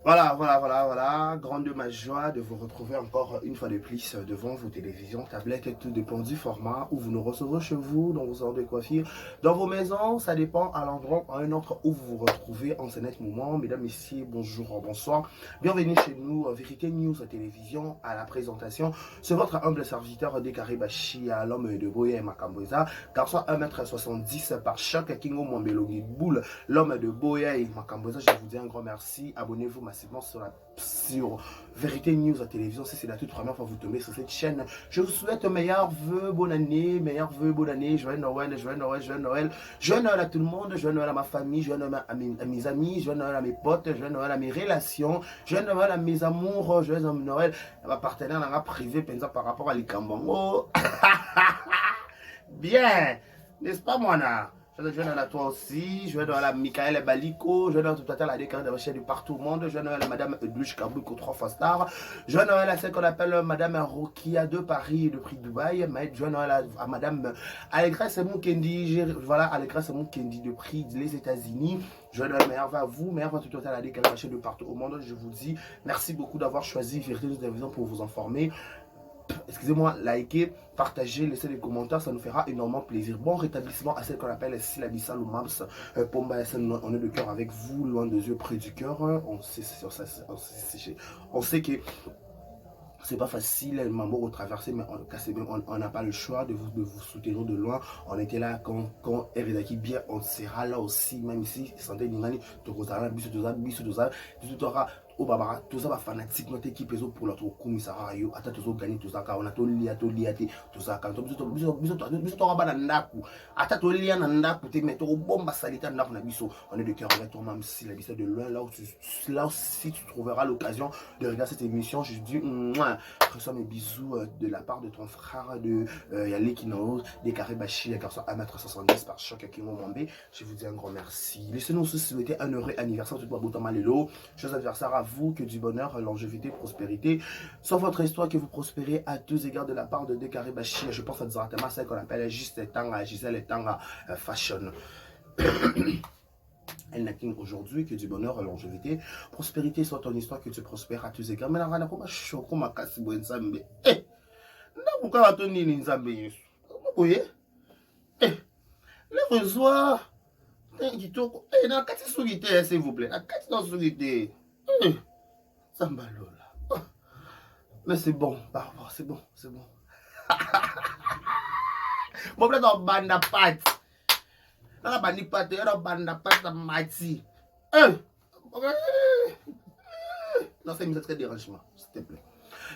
Voilà. Grande ma joie de vous retrouver encore une fois de plus devant vos télévisions, tablettes, tout dépend du format où vous nous recevrez chez vous, dans vos salons de coiffure, dans vos maisons, ça dépend à l'endroit, à un autre où vous vous retrouvez en ce net moment. Mesdames, messieurs, bonjour, bonsoir. Bienvenue chez nous, Vérité News Télévision, à la présentation. C'est votre humble serviteur Décaré Bachi à l'homme de Boya et Makamboza, garçon 1m70 par choc, Kingo Mwambelogi Boule, l'homme de Boya et Makamboza. Je vous dis un grand merci. Abonnez-vous massivement sur Vérité News à télévision. Si c'est la toute première fois que vous tombez sur cette chaîne, je vous souhaite meilleurs vœux, bonne année, joyeux Noël, joyeux Noël à tout le monde, joyeux Noël à ma famille, joyeux Noël à mes amis, joyeux Noël à mes potes, joyeux Noël à mes relations, joyeux Noël à mes amours, joyeux Noël à ma partenaire dans la privé, par rapport à l'Ikambongo. Bien, n'est-ce pas, moi, là? Je vais à toi aussi, je vais à Michael Baliko, je vais à tout à la déclaration de recherche de partout au monde, je vais à Madame Edwige Kabouko 3 fois star, je vais à celle qu'on appelle Madame Rokia de Paris de prix Dubaï, je vais à Madame Allegresse Moukendi, voilà, Allegresse Moukendi de prix des États-Unis. Je vais meilleur à vous, meilleur à tout à la déclaration de partout au monde. Je vous dis merci beaucoup d'avoir choisi Vérité de Télévision pour vous informer. Excusez-moi, likez, partagez, laissez des commentaires, ça nous fera énormément plaisir. Bon rétablissement à celle qu'on appelle Silabissa ou Mams. Pomba, on est de cœur avec vous, loin des yeux, près du cœur. On sait que c'est pas facile, maman, au traverser, mais on n'a pas le choix de vous soutenir de loin. On était là quand Eredaki bien, on sera là aussi, même ici, santé Ningani, Tokozara, Bissou, au Babara, tout ça va fanatique notre équipe pour notre commissariat yo ata tout gagner tout ça car on a tout lié tout ça quand biso to ba na ndaku ata to lié na ndaku te mettre au bomba salita ndaku na biso on est de cœur avec toi même si la visite de loin là si tu trouveras l'occasion de regarder cette émission je dis reçois mes bisous de la part de ton frère de Yalé Kino des Carré Bachi les garçons 1m70 par choc qui m'ont mandé je vous dis un grand merci laissez-nous aussi souhaiter un heureux anniversaire tout Bouton Malélo joyeux anniversaire à vous, que du bonheur, longévité, prospérité. Sans votre histoire, que vous prospérez à tous égards de la part de Décaré Bachir. Je pense à directement celle qu'on appelle juste Tanga, Gisèle Tanga Fashion. Elle n'a qu'une aujourd'hui, que du bonheur, longévité, prospérité soit ton histoire, que tu prospères à tous égards. Mais la rana, comment choco ma casse, bon, Nzambe. Eh, pourquoi tu n'es Nzambe? Vous voyez? Eh, le resoir. Eh, n'a qu'à s'il vous plaît. N'a qu'à s'il Sambalola. Oh. Mais c'est bon, Barbara, c'est bon. Mon frère dans banda pat. Dans la bandi pat, dans banda pat, ça mati. Non, c'est une très dérangement, s'il te plaît.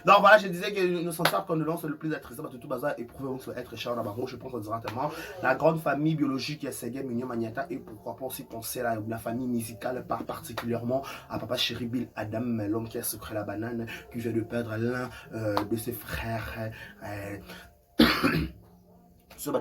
Donc voilà, je disais que nous sommes condoléances le plus attristant de tout bazar et prouvez-vous que être cher là-bas. Je pense directement la grande famille biologique qui est Segué Mignon Magnata et pourquoi pas aussi penser à la famille musicale particulièrement à papa Chéribil Adam, l'homme qui a secret la banane, qui vient de perdre l'un de ses frères. So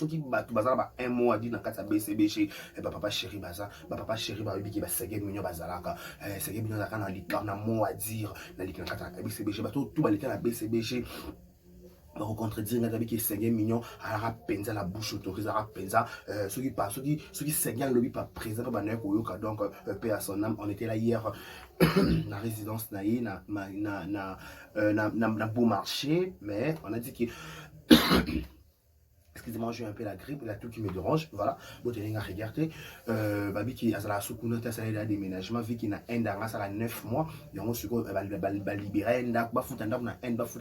qui bazala un mot a dit dans quatre BCB chez papa chéri baza papa chéri ba bi ki ba sege mignon bazalaka sege mignon zaka na likar na mot à dire na likar quatre BCB chez ba tout ba likar na BCB chez ba contredire na tabi ki sege mignon ala penza la bouche autorisée à penza ceux qui sege le bi pas présent ba na ko yoka donc paix à son âme. On était là hier la résidence naïe na beau marché mais on a dit que excusez-moi, j'ai un peu la grippe, la tout qui me dérange. Voilà, bon, tu as regardé. Babi qui a la soukouna, tu as déménagement, vu qu'il a un d'argent, ça a 9 mois. Et on se va libérer un d'argent, va foutre un d'argent, un d'argent,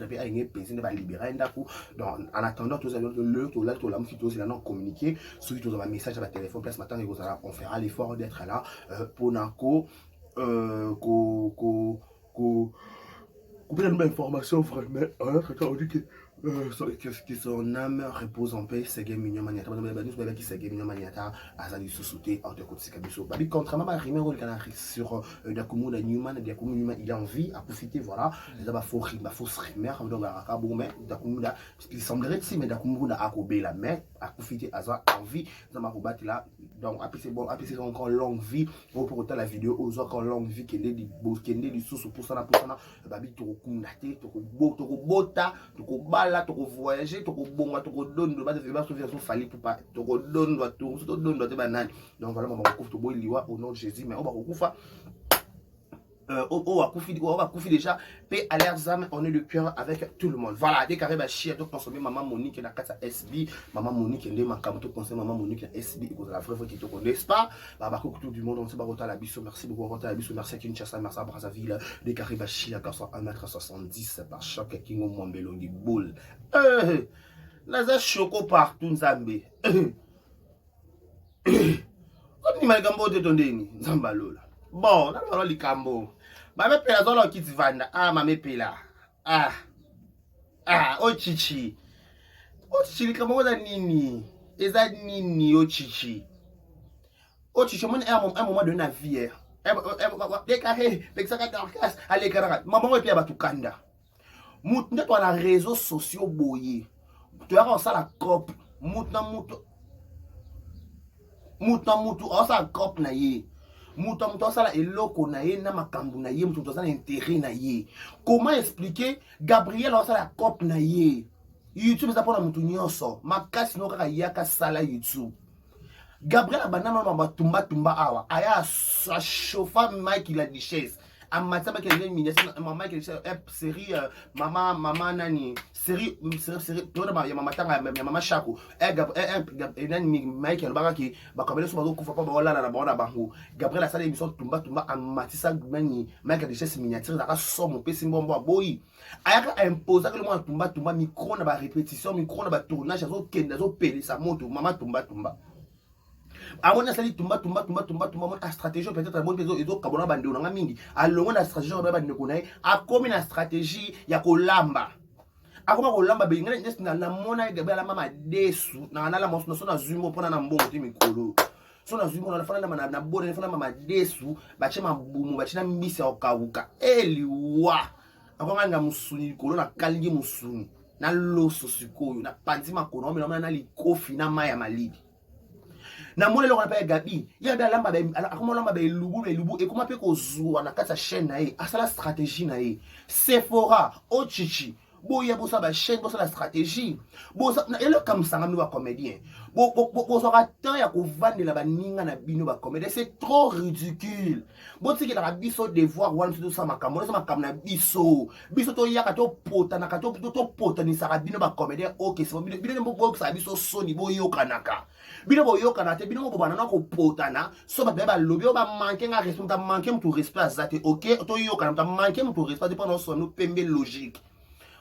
va libérer un d'argent. Donc, en attendant, tous les qui tous les communiquer, ceux qui ont un message à la téléphone, place matin, on fera l'effort d'être là pour Nako, couper la nouvelle information, vraiment. On dit que son âme repose en paix, c'est mignon maniata. Nous qui c'est mignon maniata, azali sous-souté, en te côté kabiso. Babi contrairement à Rimé sur Dakumu da Newman, Dakumu il a envie à profiter, voilà. Les abats faux Rimé, donc à Kaboumé, Dakumu da, parce qu'il semblerait que mais Dakumu da Akobé la mer, à profiter, à envie, dans ma roubate là. Donc après c'est bon, après c'est encore longue vie, pour autant la vidéo aux encore longue vie, qu'elle est du beau, qu'elle est du sous pour ça, Babi Tokokumate, Tokobota, Tokobala, Toko voyager, Toko bonga, Toko donne, de base de faire sur Fali pour pas, Toko donne, Toko donne, de banane. Donc voilà, maman, Toko liwa au nom de Jésus, mais on va recouvrir. on va couper déjà. Paix à leurs âmes, on est le cœur avec tout le monde. Voilà, dès qu'arrive à chier, donc consommer maman Monique na kata SB, maman Monique ndé makamoto consommer maman Monique na SB, et la vraie qui te connaissent pas, bah tout du monde, on se bat à la biso, merci beaucoup à la biso, merci à Kinshasa, merci à Brazzaville, dès qu'arrive à chier, à 1m70 par choc, Kingo Mwambelongi boule. Naza choco partout, Nzambe. On ni malgambo de tondeni, Nzambalola. Bon, na lolo likambo. Ba me pela zolo kiti vanda. Ah, ma me pela. Ah. Ah, o chichi. O chichi likambo za nini? Eza nini o chichi? O chichi mon un moment de na vie. Deka he, peksa ka darkas, ale karaka. Maman we pia batukanda. Mout nde to na réseaux sociaux boye. Tu as ça la cop. Mout na mutu osa cop na ye. Mutu osala eloko na ye na makambu na ye, mutu osala intérêt na ye. Comment expliquer Gabriel osala cop na ye? YouTube ça pona mutu nyonso, makasi no kaka yaka sala YouTube. Gabriel abana mama tumba awa, aya sa chauffa Mike la duchesse. Amata ba kele miniation maman kele série maman nani série tona ba ya mama tanga ya mama Shako nani Michael Bakaki ba kamele so ba ko fa ba wala na ba bango Gabriel asala émission tumba amatisa nani Michael de miniature da so mon pesi mbombo boyi ayaka imposer que le mo tumba micro na ba répétition micro na ba tournage zo kenda zo pele sa moto mama tumba amona sali tumba mon stratégie peut-être bon bezo ezo kabona bande na mingi alongo na stratégie ba bande ko nae akomi na stratégie ya kolamba akoma kolamba be ngana just na mona gabe la mama desu na la mo so na zumo pona na mbongo ti mikolo so na zumo na fana na bone fana mama desu ba chema bumu ba china mbisi okawuka eliwa akoma nga musuni kolo na kalingi musuni na loso sikoyo na panzi makono na likofi na maya malidi na mole lokona pa Gabi ya da lamba ba akoma lamba ba lubu et comment peut ko zuwa na kata chaîne na ye asala stratégie na ye Sephora ochichi boya bosa ba chaîne bosa la stratégie bosa na ele comme ça ngami ba comédien bosa ka temps ya ko vandela ba ninga na bino ba comédien c'est trop ridicule botiki la biso devoir one to ça makambo na biso to yaka to pota na to pota ni sa bino ba comédien OK c'est bino bo ça biso soni boyo kanaka bino boyo kanate bino bo banana ko potana so ba ba lobi o ba manquer nga respect ta manquer mu respect azate OK to yo kanata manquer mu respect dépend so no pembe logique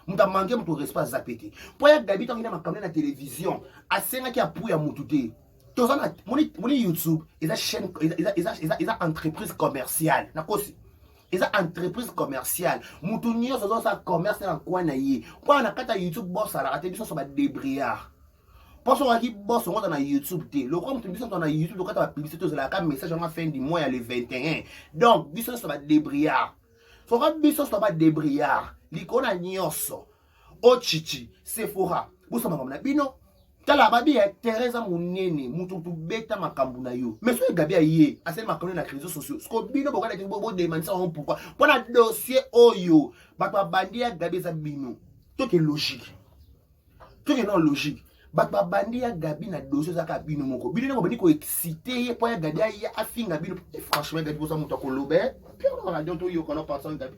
muta manquer mu respect azapete po ya Gabi to ngina makambo na télévision asenga ki apuya mutu te to ça moni YouTube eza chaîne eza entreprise commerciale na kosi eza entreprise commerciale mutu nyoso zo sa commerce na kwa na ye po na kata YouTube boss ala ate biso so ba débriard. Parce que boss on a YouTube té le comme tu dis on a YouTube quand la publicité la cam message en fin du mois il y a le 21 donc biso ça va débriard faut que biso ça va débriard likona nyoso ochichi Sephora bosa makamna bino tala babi Teresa munene mutu tu beta makambu na yo mais so Gabi aye asel makamna na réseaux sociaux ce que bino bokana bo demander ça pourquoi pour un dossier oyo ba bandi ya Gabi za bino tout est logique tout est non logique. Ba bandi ya Gabi na dossier za ka bino moko bino ngo bani ko exciter po ya Gabi ya afinga bino franchement Gabi bosa mutu ko lobe puis on va dire to yo kono personne Gabi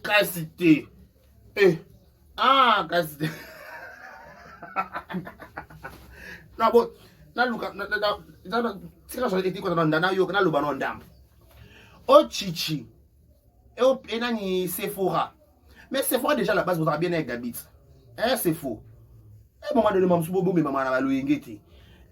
casité casité na bo na luka na sika so eti ko na yo na luba no ndam o chichi et nani Sephora mais Sephora déjà la base vous bien avec Gabi c'est faux. Un moment donné, maman soubo bombe maman na baloyengeti.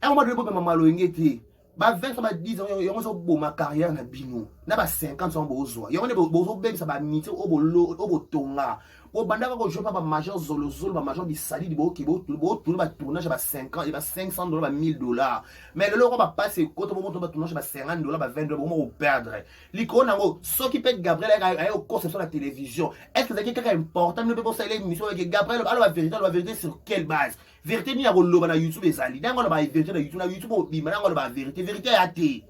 Un moment donné, bombe maman loyengeti. Ba 20 ans, ba 10 ans, yon so bo ma carrière na bino. Na ba 50 ans bo zo. Yon ne bo zo bem ça ba miti o bo tonga. O banda ko je pas ba major zolo ba major di sali di bo ki bo tout ba tournage ba 50 et ba $500 ba $1000. Mais le loro ba passer côté bo ba tournage ba $50 ba $20 bo perdre. L'icône ngo so qui peut Gabriel a au conception la télévision. Est-ce que c'est quelque chose important ne peut pas saler émission avec Gabriel alors la vérité sur quelle base? Vérité ni a lo na YouTube ezali. Dango ba vérité na YouTube o bi manango ba vérité à té.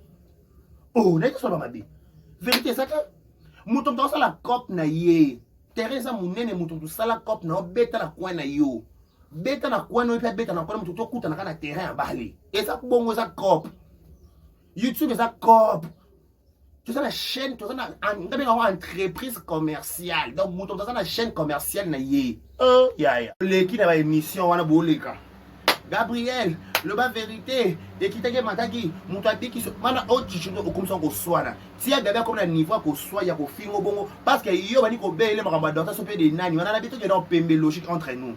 Oh, n'est-ce pas ma bi. Vérité ça que muto dans ça la cop na ye. Teresa munene mutu sala cop na beta na kwa na yo. Beta na kwa no pe beta na kwa mutu to kuta na kana terrain bali. Et ça bongo ça cop. YouTube ça cop. Tu as la chaîne, tu as une entreprise commerciale. Donc, tu as la chaîne commerciale. Oh, l'équipe de l'émission, on a beau Gabriel, le bas vérité, et qui t'a dit, Mataki, mon tabi qui se. Mana, oh, tu sais, comme ça, qu'on soit là. Si il y a comme un niveau, qu'on soit, il y a qu'on filme au bon. Parce que yo, on dit qu'on paye les marabas docteurs, s'occuper des nani. On a l'habitude de PMB logique entre nous.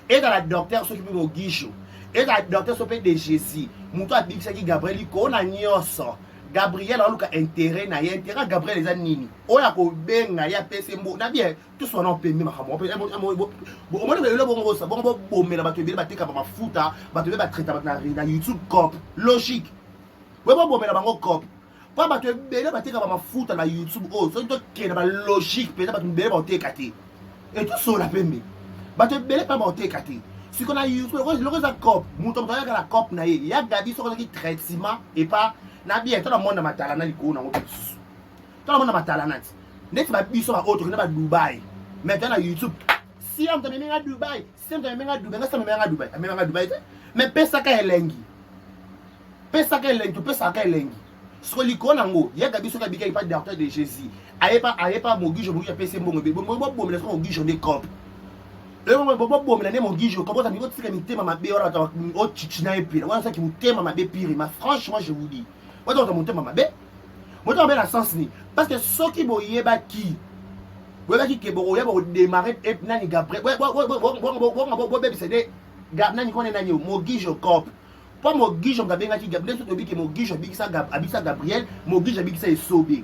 Et dans la docteur, s'occupe de guichon. Et dans la docteur, s'occupe de Jésus. Mon tabi qui s'agit Gabriel, qu'on a nyos. Gabriel a un intérêt, na y intérêt Gabriel les anini. Oh ya ko benga ya pese mbo na bien tout soit non pembe makamo. Bon moi le bon ça bon bon mais la ba tebe ba teka ba mafuta, ba tebe ba traiter na YouTube cop logique. Ouais bon mais la bango cop. Pas ba tebe ba teka ba mafuta na YouTube oh so to ke na ba logique peut ba tebe ba teka te. Et tout ça la pembe. Ba tebe pas ba teka te. Si qu'on a YouTube le rose cop, mouton ba la cop na ye. Ya gabi so qui traitement et pas na bien tout le monde na matalana liko na ngoto susu tout le monde na matalana net ba biso ba autre na ba Dubaï maintenant na YouTube si on te met à Dubaï si on te met à Dubaï ça me met à Dubaï mais à Dubaï mais pesa ka elengi pesa ka elengi so liko na ngo ya gabi so ka bika pas docteur de Jésus aye pas mogijo pesa mbongo be bon mais so mogijo de cop bon mais na mogijo comment ça mi ko tsika mitema mabe ora ta o chichina epira wana ça qui mutema mabe pire mais franchement je vous dis moi donc monter mabe moi donc la sens ni parce que ceux qui boyeba qui boyeba qui ke bo yeba démarrer et nani Gabriel bon bébé c'est des nani connaît nani mogijo cop pas mogijo ngabenga ki Gabriel so to bi ke mogijo bikisa Gabriel mogijo bikisa esobe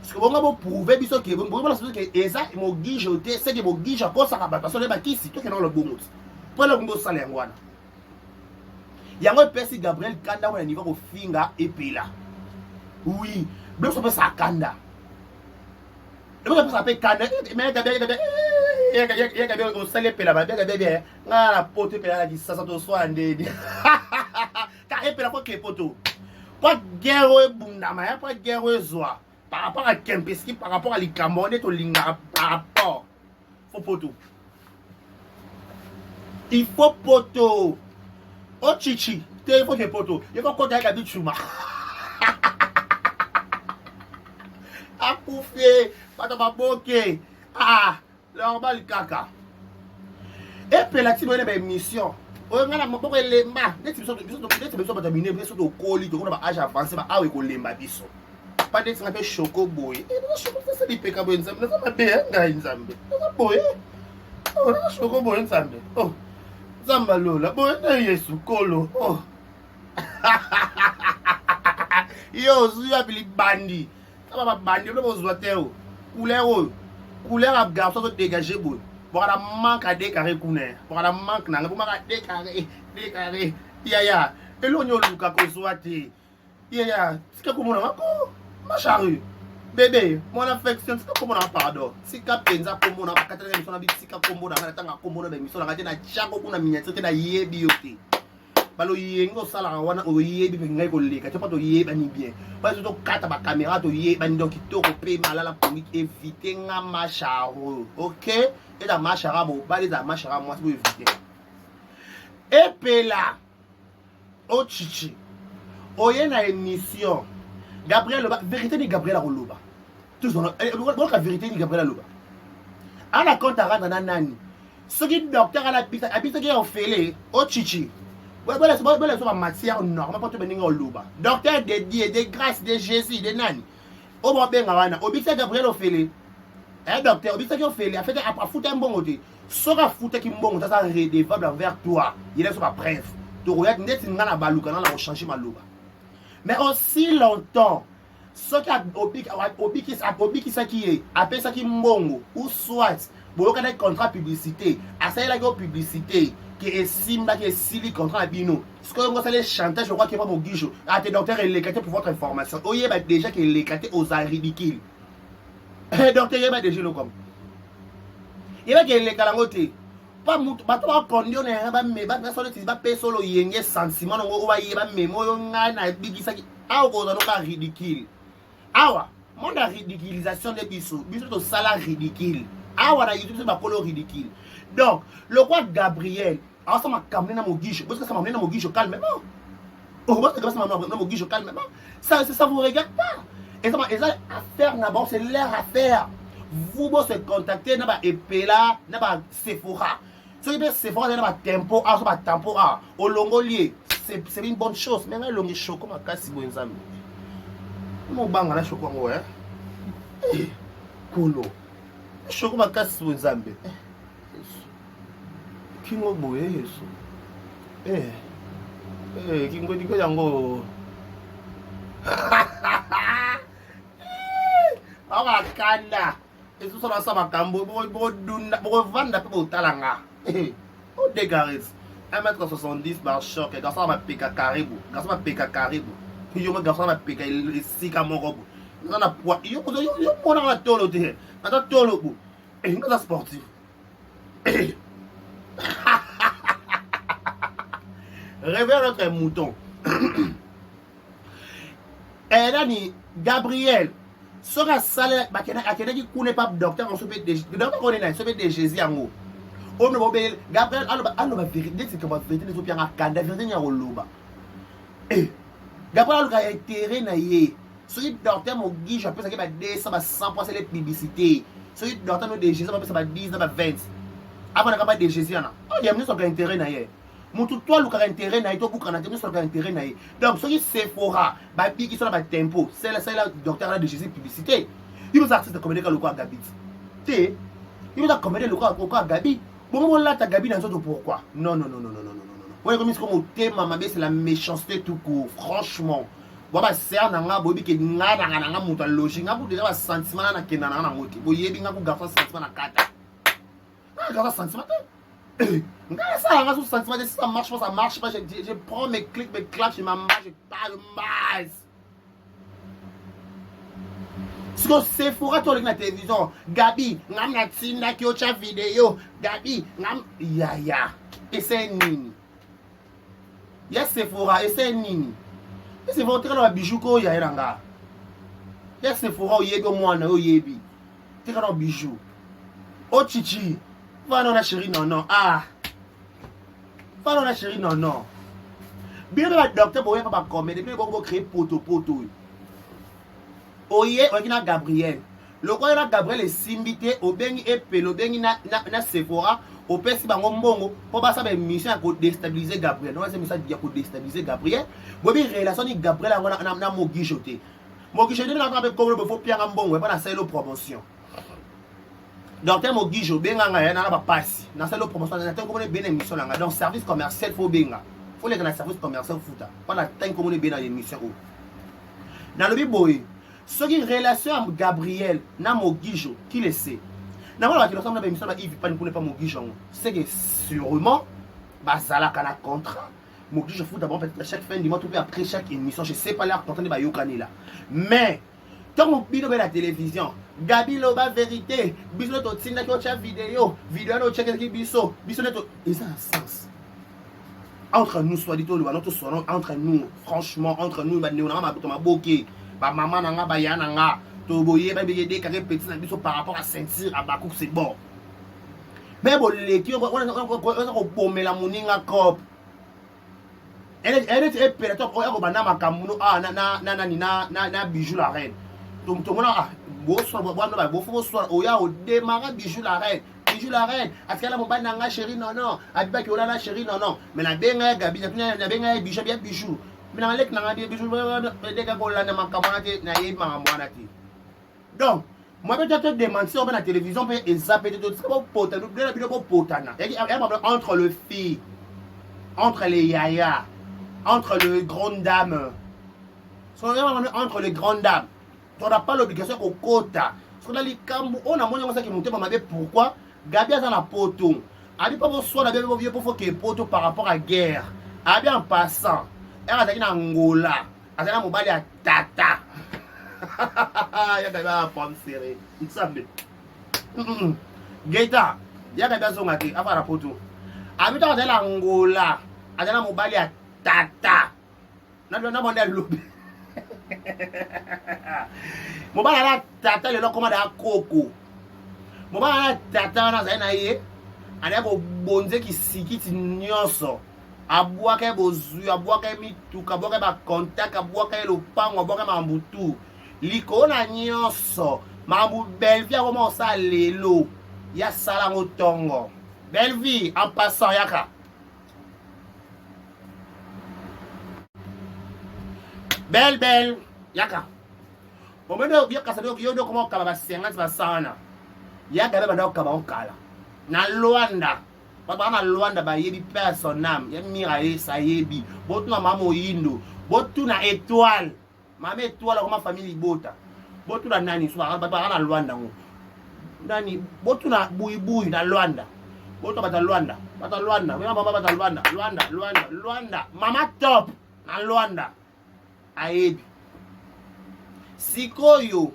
parce que bon ngabo prouver biso ke bon la chose que eza mogijo te c'est que mogijo ko ça ba parce que ba kisi to ke na le bon pour le ngo sale ngwana yango pesi Gabriel kanda wana niveau ko finga epela oui donc ça peut ça kanda donc ça peut ça peut kanda mais Gabriel ko sale epela ba Gabriel nga la pote epela di sasa to so ande ka epela ko ke poto pas guerre bundama ya pas guerre zoa par rapport à Kempeski par rapport à l'Ikamone to linga par rapport faut poto il faut poto. Oh chichi, il faut que poto. Il faut qu'on t'aille à Bichuma. A poufé, pas de baboke. Ah, là on va le caca. Et puis là, tu vois une mission. On a mon papa les mains. Dès que tu sors de terminer, bien sûr, au colis, tu as un âge avancé, ah oui, qu'on les mains biso. Pas d'être un peu choco boy. Et le choco, c'est des pécables ensemble. Ça m'a bien, ensemble. Ça boy. Oh, le choco boy ensemble. Oh. Zambalo la boy na Yesu kolo oh yo zuya bili bandi ça va bandi le bozwa teo couleur à garçon de dégager boy voilà manque à décarrer couner voilà manque na pour ma décarrer ya et l'onyo luka ko swati ya sika ko mona ko ma charrue bébé mon affection sika ko mona pardon sika penza ko mona ba katana misona bi sika ko mona na tanga ko mona be misona ngate na chako kuna minyatse na yebi yote balo yengo sala wana o yebi be ngai ko leka to pato yeba ni bien ba to kata ba caméra to yeba ni donc to ko pe malala pour éviter nga macharo OK et la machara bo ba les machara moi pour éviter et pela o chichi oye na émission Gabriel Loba, vérité ni Gabriel Roloba. Tous on la vérité ni Gabriel Loba. À la compte à rendre nani. Ce qui docteur à la habite qui ont fait au chichi. Voilà c'est matière normale pour te venir au Loba. Docteur de Dieu, de grâce de Jésus, de nani. Au bon ben wana, obite Gabriel au fait. Docteur, obite qui ont fait a fait à foutre un bon côté. Sera foutre qui bon ça redevable envers toi. Il est sur la preuve. Tu regardes net ngana baluka na la changer ma Loba. Mais aussi longtemps, ce qui a obi qui ça qui est, après ça qui mbongo ou soit, bon quand contrat publicité, à ça il y a une publicité qui est simba qui est sili contrat bino. Ce que on ça les chantage, je crois qu'il pas mon guicho. Ah tes docteur est légaté pour votre information. Oyé bah déjà qui est légaté aux ridicule. Docteur il bah déjà le comme. Il va qui est légalangote. Pas mutu bato ba kondio na ba me ba solo ti ba pe solo yenge sentiment ngo ba yeba memo yo nga na bigisa ki awo ko no ka ridicule awa monde la ridiculisation de biso to sala ridicule awa na YouTube ba polo ridicule donc le roi Gabriel awa ça m'a camé na mogicho parce que ça m'a mené na mogicho calmement oh parce que ça m'a mené na mogicho calmement ça vous regarde pas Et ça affaire d'abord, c'est leur affaire. Vous vous se contacter n'a pas Epela, n'a pas Sephora. Ce qui est Sephora, n'a pas tempo, n'a pas tempo, au longolier. C'est une bonne chose. Mais là, le choco m'a cassé bon examen. Mon bang là choco hein. Kolo. Choco m'a cassé bon examen. Kingo boye yeso. Kingo diko yango. Awa kanda. Eso sona sa makambo bo dunda bo vanda pe bo talanga. O dégaris. 1m70 par choc. Garçon ma peka karibu. Garçon ma peka karibu. Yo me garçon ma peka sika morobo. Nana poids. Yo mona na tolo te. Na tolo bu. Nga sportif. Réveille notre mouton. Et là, Gabriel, sera salaire, qui ne pas docteur, on se fait des docteurs, on est se fait des Jésus en haut. On ne va pas Gabriel, alors la vérité, c'est que ma vérité, les autres, la vérité, il y a un loba. Gabriel, il a intérêt, na yé. Celui docteur, mon guide, je pense qu'il va 200, 100% les publicités. Celui docteur, nous, des Jésus, ça va 10, ça va 20. Avant, on a pas des Jésus, il y a un intérêt, na yé. Mon tout toi, le intérêt, na yé, toi, pour qu'on a intérêt, na yé. Donc, celui Sephora, babi, qui sont dans le tempo, c'est là, docteur, là, de Jésus, publicité. Il vous artistes de communiquer le quoi, Gabi. Il vous a communiqué le quoi, Gabi. Bon, là, ta Gabi, dans le pourquoi? Non. Ouais, comme au thème, ma c'est la méchanceté tout court, franchement. Bon, bah, c'est un nga, bobi, qui n'a pas logique, n'a pas déjà sentiment, n'a pas n'a pas bon, yébi, n'a pas garçon sentiment, n'a kata. N'a garçon sentiment, ça, sentiment, si ça marche pas, ça marche pas, je prends mes clics, mes claps, je m'ambasse, je parle mal. Si on Sephora, tu regardes la télévision, Gabi, ngam na tina ki ocha vidéo, Gabi, ngam ya. Et c'est nini. Yes Sephora, et c'est nini. Et c'est votre dans bijou ko ya iranga. Yes Sephora o yebi o mwana o yebi. Tika dans bijou. O chichi. Va non la chérie non. Ah. Va non la chérie non. Bien le docteur boye pas comme depuis beaucoup créer poto. Oye, on Gabriel. Le quoi là Gabriel est simbité au bengi epelo au bengi na Sephora au pesi bango mbongo pour pas ça mission à déstabiliser Gabriel. Non c'est mission à déstabiliser Gabriel. Bobi relation ni Gabriel na mogijoté. Mogijoté na trape comme le faut pierre mbongo pas na selo promotion. Docteur Mogijo benga nga na ba passe. Na selo promotion na tant comme ben émission là. Donc service commercial faut benga. Faut les na service commercial futa. Pas na tant comme ben na émission. Dans le boy ce qui relation avec Gabriel, na Mogijo, qui le sait. Normalement, qui ressemble à l'émission, il ne peut pas Mogijo. C'est que sûrement, Bazala kana contrat. Mogijo fout d'abord chaque fin du mois, tout après chaque émission. Je ne sais pas l'air content de Yokani là. Mais, quand on bino la télévision, Gabi Loba vérité, biso to tinda ko cha vidéo no check qui biso neto. Et ça a un sens. Entre nous, soit dit tout, entre nous, franchement, entre nous, on a boqué. Maman nanga baya nanga to boye ba beye de carré petit na biso par rapport à ceinture à Bakou c'est bon mais bon les qui on pommer la moninga cop elle est pélateur on va na makamuno na bijou la reine donc tout mona bo so bo no ba bo fo so o ya o démarrer bijou la reine parce qu'elle a mon ban nanga chérie non abiba ki ola na chérie non mais la benga Gabi na benga bijou bien bijou. Donc, moi, je te demande si on va à la télévision, et zapper tout entre le fille, entre les yaya, entre le grand dame. Entre les grandes dames. On n'a pas l'obligation au quota. On a pourquoi Gabi a la poteau. Elle pas besoin de pour que poteau par rapport à la guerre. Elle en passant. Elle a dit Angola. Elle a dit à Tata. Il y a un pomme serré. Il semble. Gaëtan. Il y a des gens qui ont la poteau. Elle a dit Angola. Elle a dit à Tata. Elle a dit à l'obé. Mon bala tata le commande à coco. Mon bala tata na zaina ye. Ana bo bonze ki sikiti nyonso. Abwa ke bozu, abwa ke mituka, abwa ke ba contact, abwa ke lo pango, abwa ke mambutu. likona nyonso mambu Belleville akoma osa lelo ya sala motongo Belleville en passant yaka belle yaka omendo yaka sadio yodo koma okaba ba 50 ba sana yaka beba ndo okaba okala na Luanda papa na Luanda ba yebi personam ya mira esa yebi botuna mama Indo botuna étoile mama étoile koma famille bota botuna nani so papa na Luanda ngo nani botuna buibui na Luanda botuna bata Luanda mama bata Luanda mama top na Luanda ayebi sikoyo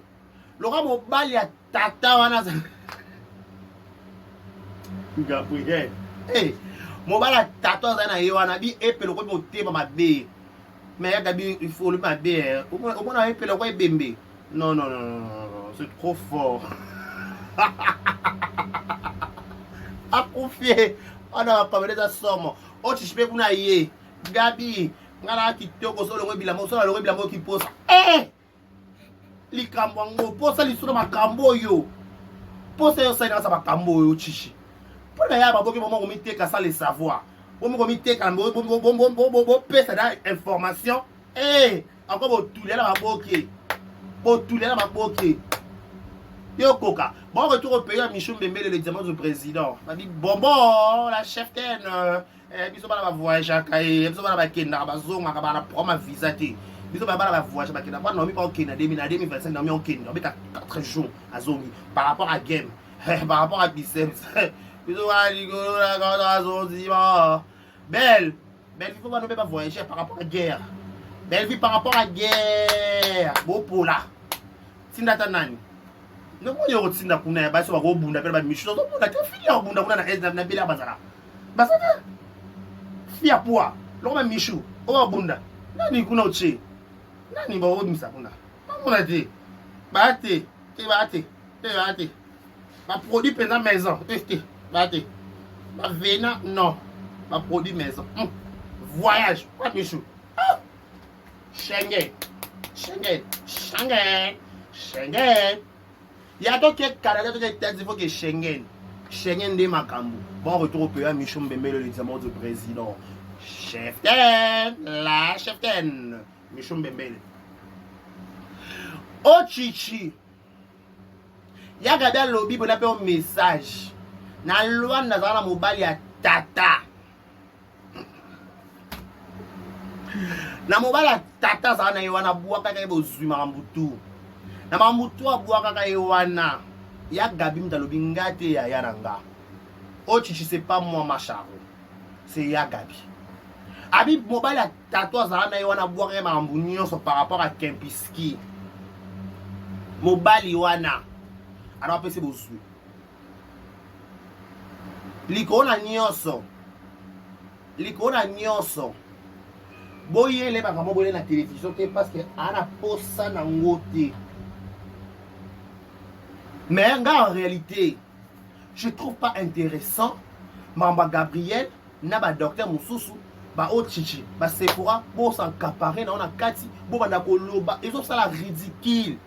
loka mobali ya tata wana Gabriel mobali ya tata wana na ye wana bi epelo ko motema mabe mais ya gabi il faut le mabe au moins epelo ko ebembe non c'est trop fort akufie ana kameleza somo ochichipe kuna ye gabi ngala kitoko solo ngobila mo solo ngobila mo kiposa likambo ngo posa lisura makambo yo posa yo saina sa makambo yo chichi pona ya baboki momo ngomiteka sa le savoir bomo ngomiteka bo pesa da information encore botulela baboki yo koka bon retour au pays à Michou Mbembele le diamant du président m'a dit bon la chef biso bana ba voyage akaye biso bana ba kenda ba zonga ka bana prendre ma visa te biso bana ba voyage ba kenda pas non mi pas au Kenya 2025 non mi au Kenya avec 4 jours à zongi par rapport à game par rapport à biceps biso ba ligolo la ka zonzi ba belle il faut pas pas voyager par rapport à guerre belle vie par rapport à guerre bopola sindata nani non mo yo tsinda kuna ba so ba go bunda pele ba misho so bunda te fili ya bunda kuna na bela bazara basata fia poa lokoma mishu o bunda nani kuna uche nani ba odimisa kuna mamona te bate ba produit pendant maison bate ba vena non ba produit maison voyage pas mishu Schengen ya to ke Canada to ke taxi faut que Schengen de Makambu. Bon retour au pays à Michou Mbembele, le diamant du président. Cheftain, Michou Mbembele. Oh chichi. Ya gada lobby pour appeler un message. Na loi na zala mobile ya tata. Na mobile ya tata zana yewana buaka ka bozwi mambutu. Na mambutu abuaka ka yewana. Ya gabi mtalobi ngate ya yaranga. Oh chichi c'est pas moi ma charo. C'est ya gabi. Abi mobile ya tatouage na yewana buaka mambu nyonso par rapport à Kempiski. Mobile wana. Alors pese bozwi. Likona nyonso. Boye le baka mobile na télévision parce que ana posa na ngote. Mais en réalité, je trouve pas intéressant Mamba Gabriel na ba docteur Moussousou ba Ochichi ba Sephora pour s'encaparer na on a kati bo banda koloba ils ont ça la ridicule.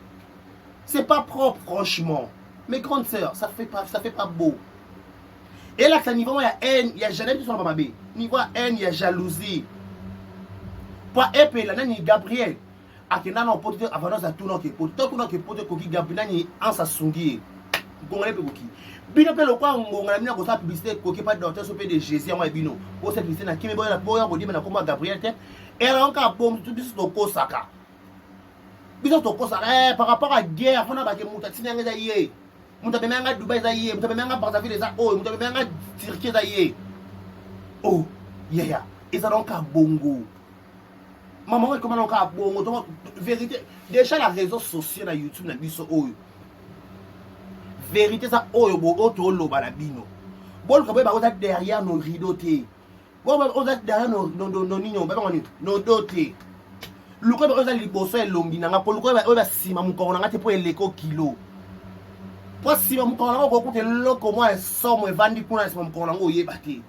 C'est pas propre franchement. Mes grandes sœurs, ça fait pas beau. Et là ça niveau il y a haine, il y a jalousie sur la babé. Niveau haine, il y a jalousie. Pas épée là nani Gabriel. Akena na pote avant za tuno ke pote koki Gabriel ni ansa sungi. Ngongale pe koki. Bino pe lokwa ngongala mina ko sa publicité koki pas docteur so pe de Jésus en bino. Ko cette publicité na kimi boya na boya ko di na ko Gabriel te. Et là on ka bom tout biso to kosaka. Biso to kosaka par rapport à guerre fona ba ke mutatina ngeza yé. Mutabemanga Dubai za yé, mutabemanga Brazzaville za oh, mutabemanga Turquie za yé. Oh, yeah. Et ça donc à bongo. Maman, comment on a bongo? Vérité. Déjà, la réseau social na YouTube na biso oyo. Vérité, ça oyo bo oto lo balabino. Bon, quand on est derrière nos rideaux té. Bon, on est derrière nos nignon, nos dotés. Le quoi on a liboso et longi nanga pour le quoi on va sima mon corps nanga te pour l'éco kilo. Pour sima mon corps nanga ko ko te loko moi somme vandi kuna sima mon corps nanga oyebate.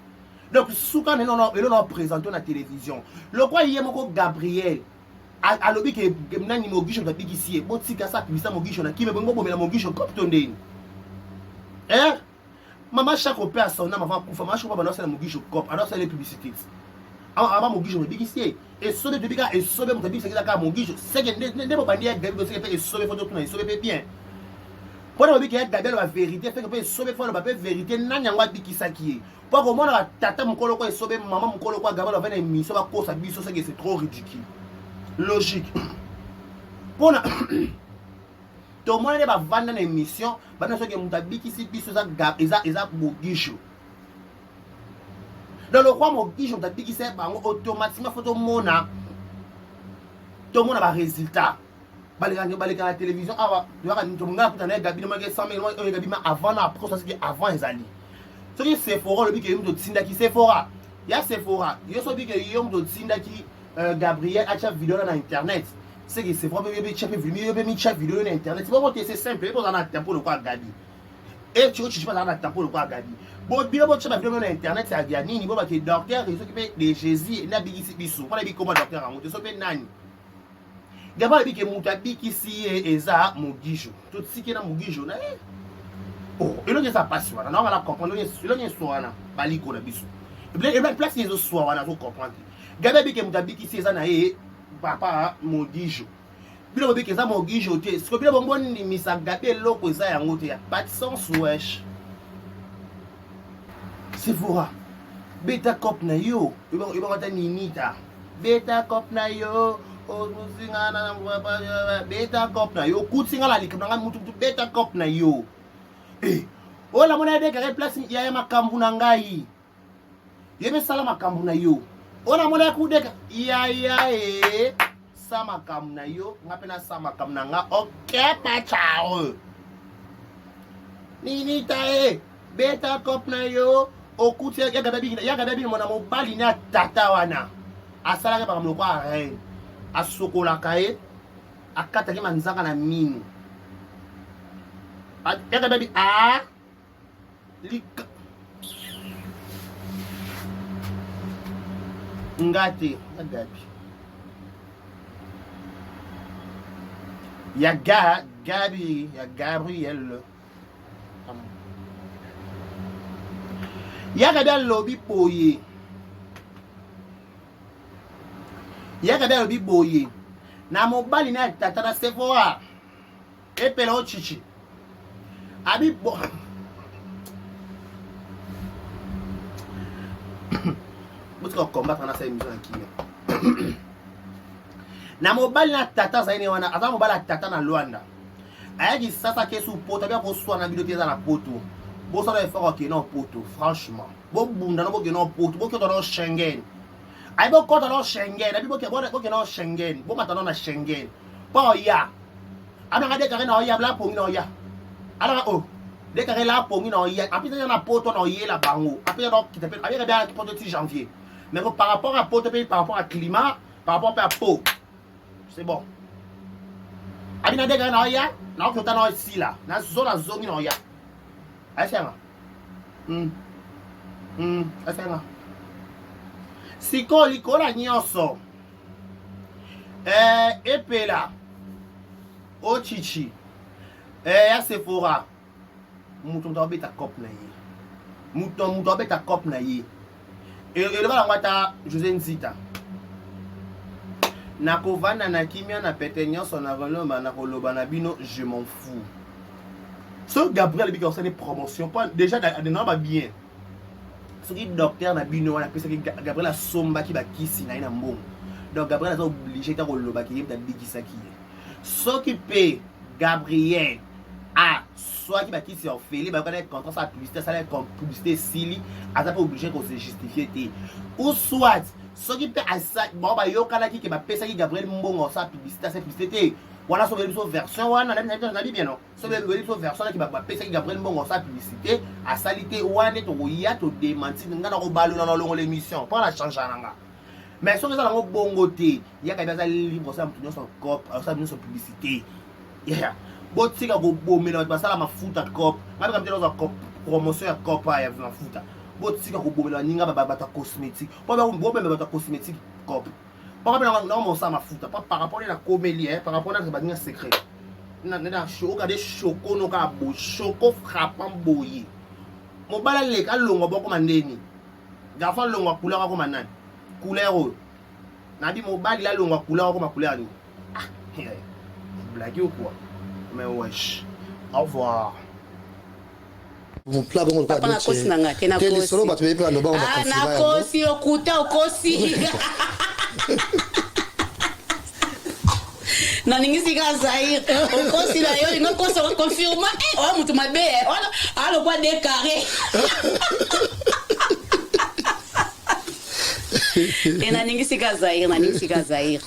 Donc, souvent, nous nous présentons à la télévision. Le quoi, il y a mon Gabriel. alobi ke nani mogisho tabikisi botika sa publicité mogisho na kime bongo bomela mogisho cop tondeni mama chaque pe à son âme avant kufa mama chaque pas dans la mogisho cop alors ça les publicités avant mogisho tabikisi et sobe tobika et sobe mutabikisi ka mogisho c'est que ne pas bandia gabi c'est que sobe photo tuna sobe bien pour le biki Gabriel la vérité fait que pe sobe faut la vérité nani ngwa bikisa ki pour comment la tata mukolo ko sobe maman mukolo ko Gabriel va na émission ba ko sa biso c'est que c'est trop ridicule logique pour tout le monde va vendre une émission va nous que mutabiki si biso za eza mogisho dans le roi mogisho mutabiki c'est automatiquement photo mona tout le monde va résultat balika la télévision awa yaka tout le monde kutana Gabi na 100 000 Gabi ma avant na après ça c'est avant ezali ce qui Sephora le biki muto tinda ki Sephora ya Sephora yo so biki yo muto tinda ki Gabriel a chef vidéo dans internet c'est que c'est vraiment bébé chef vidéo bébé chef vidéo dans internet c'est simple pour dans tempo le quoi Gabi et tu pas dans tempo le quoi Gabi bon bien bon chef vidéo dans internet c'est à nini bon que docteur il s'occupe de Jésus na bigi biso pour les comment docteur en so pe nani Gabriel biki mutabiki si eza mogisho tout si qui na mogisho na oh et là ça passe voilà on va la comprendre le soana baliko na biso et place les autres soana pour comprendre Gabriel biki mutabiki si eza na papa mogisho bilo biki eza mogisho te ce que bilo bongo ni misa Gabriel loko eza yango te pas de sens wesh Sephora beta cop na yo ibo ngata ninita beta cop na yo o musingana na beta cop na yo kutsinga la likana mutu beta cop na yo ola mona de kare place ya makambu na ngai yebe sala makambu na yo ola mona ku de ya sa makambu na yo ngapena sa makambu na nga okay pa chao nini tae beta cop na yo okuti ya gababi mona mobali na tata wana asala ke bakamlo kwa reine asokola kae akata ke manzaka na mini ya gababi lika ngate Gabi ya Gabi ya Gabriel ya Gabriel lobi boye ya Gabriel lobi boye na mobali na tata na Sephora epela o chichi abi bo Butika combattre na sa émission qui na mobali na tata zaine wana ata mobali tata na Luanda ayaki sasa ke su poto bia ko swa na bidote za na poto bo ça va faire que non poto franchement bo bunda no bo que non poto bo que dans Schengen ay bo ko dans Schengen abi bo que non Schengen bo mata na Schengen bo ya ana ngade ka na ya bla pongi na ya ana o de ka la pongi na ya api na poto na ya la bango api na ki te pe abi ka ki poto 6 janvier mais par rapport à poto par rapport à climat par rapport à peau c'est bon abi na de ka na ya na ko ta na ici là na zona zongi na ya asenga asenga siko likola nyonso epela ochichi ya Sephora mutu ndabeta cop na ye mutu ndabeta cop na ye et le bala ngata José Nzita na kovana na kimia na pete nyonso na voloma na koloba na bino je m'en fous. Ce Gabriel biki osane promotion pas déjà dans ba bien. Ce qui docteur na bino wana pesa ki Gabriel a somba ki ba kisi na ina mbongo. Donc Gabriel a obligé ta koloba ki ta bikisa ki. Ce qui paie Gabriel a soit qui ba kisi en feli ba connaître contrat sa publicité ça la publicité sili a pas obligé qu'on se justifier té. Ou soit ce qui paie à ça bon ba yo kana ki ke ba pesa ki Gabriel mbongo sa publicité sa publicité voilà sur une version wana na bien non sur une version qui va pesa ki Gabriel mbongo sa publicité à salité wana to ya to démentir ngana ko balu na longo l'émission pas la changer nanga mais sur ça ngo bongo té ya ka za libre ça mutu son cop ça mutu son publicité yeah botika go bomela ba sala mafuta cop ngabe kamtelo za cop promotion ya cop ya mafuta botika go bomela ninga ba ta cosmétique po ba ta cosmétique cop Par rapport à la comédie, par rapport à la secret. Regardez choco no ka bo choco frappant boyi. Mo bala le ka longo boko mandeni. Gafa longo couleur ko manani. Couleur. Na bi mo bali la longo couleur ko ma couleur ni. Ah, blague ou quoi? Mais wesh. Au revoir. Mon plat bon pas na kosi na ngate na kosi. kosi. Solo ba tuwe pa no ba on Ah na kosi okuta okosi. Na ningisi ka Zaire. Okosi na yo ngo koso confirma. Oh mutu mabe. Alo kwa décarré. Na ningisi ka Zaire.